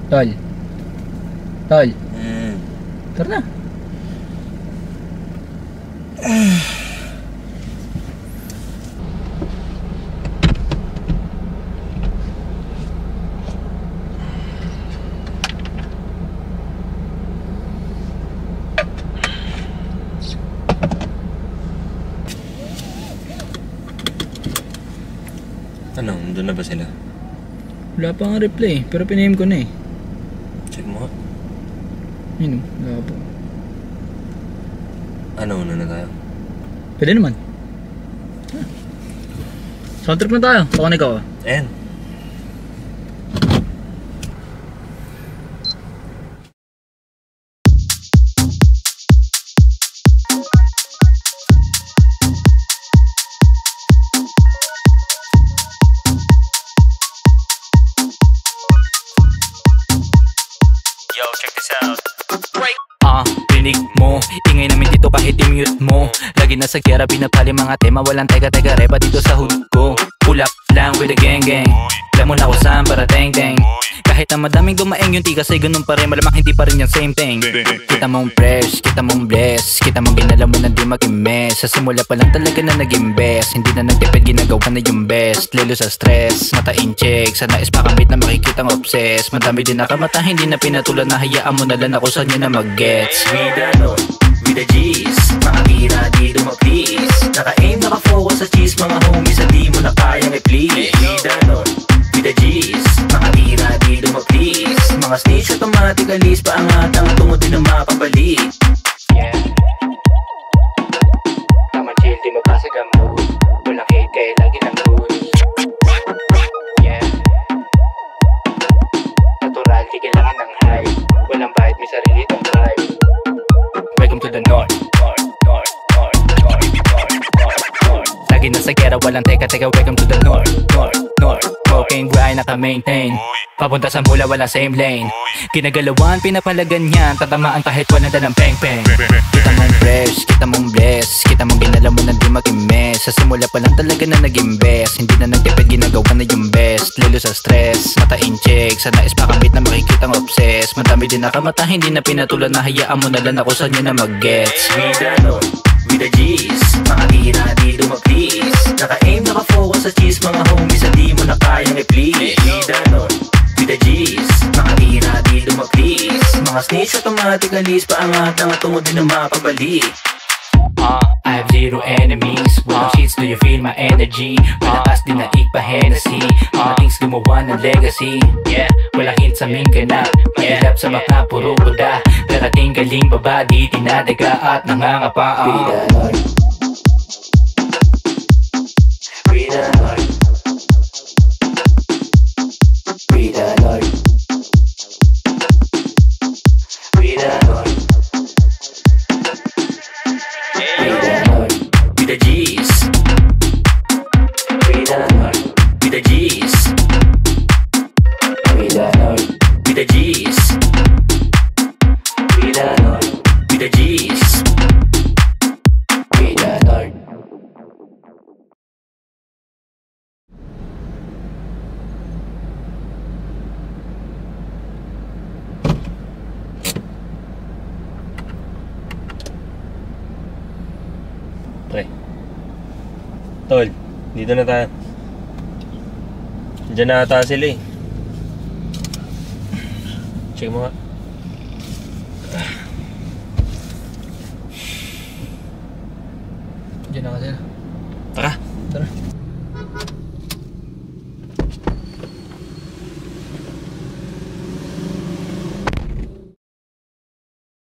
Tol. Tol. Tara na. Ano? Nandun na ba sila? Wala pa nga reply, pero pinahim ko na eh. Check mo nga. Yun, wala pa. Ano, una na tayo? Pwede naman. Sound trip na tayo. Baka na ikaw ah. Ayan. Yo, check this out. Rinig mo, ingay namin dito kahit i-mute mo. Lagi nasa gera, pinapali mga tema. Walang teka-teka, reba dito sa hood ko. Pull up lang with the gang gang. Alam mo na kung saan para teng teng. Kahit na madaming dumaeng yung tikas ay ganun pa rin. Malamang hindi pa rin yung same thing. Kita mong fresh, kita mong bless. Kita mong ginala mo na di mag-imes. Sa simula pa lang talaga na nag-invest. Hindi na nagtipid, ginagawa na yung best. Lalo sa stress, mata in check. Sa nais pa kamit na makikitang obsess. Madami din nakamata, hindi na pinatulan. Nahayaan mo na lang ako sa niya na mag-gets. With the Lord, with the G's. Mga tira di dumaplis. Naka-aim, naka-focus sa cheese. Mga homies, di mo na kayang i-please. With the Lord, with the G's. Mga tira di dumaplis. Mga snitch automatically paangat ang tungod din na mapabalik. Yeah. Tama chill, di mabasa gamot. Walang hate kaya lagi lang good. Yeah. Natural, di kailangan ng hype. Walang bite, may sarili tong drive. Welcome to the north, north, north, north, north, north, north, north. Lagi nasa gera, walang teka-teka. Welcome to the north, north, north. Cocaine grind, naka-maintain. Papunta sa mula, walang same lane. Kinagalawan, pinapalaganyan. Tatamaan kahit walang dalang peng-peng. Kita mong fresh, kita mong bless. Kita mong ginala mo na di mag-imes. Sa simula pa lang talaga na nag-invest. Hindi na nagtipid, ginagawa na yung best. Lalo sa stress, mata in check. Sa nais pa kamit na makikitang obsess. Madami din nakamata, hindi na pinatulan. Nahayaan mo na lang ako sa niya na mag-gets. With the Lord, with the G's. Mga tira di dumaplis. Naka-aim, naka-focus sa cheese. Mga homies, di mo na kayang i-please. With the Lord, with the G's. Mga tira di dumaplis. Mga snitch automatically paangat ang tungod din na mapabalik. I have zero enemies. Walang cheats, do you feel my energy? Malakas din na ipa-Hennessy. Mga things gumawa ng legacy. Yeah, walang hint sa aming ganap. Mahilap sa mga puro buda. Darating galing baba, di tinadaga at nangangapa. With the Lord, with the Lord, with the Lord, with the Lord, with the Lord, with the G's. With the Lord, with the G's. With the Lord, with the G's. With the Lord, with the G's. With the Lord. Pre. Tol, dito na tayo. Diyan na ata sila eh. Check mo nga. Diyan na kasi. Tara. Tara.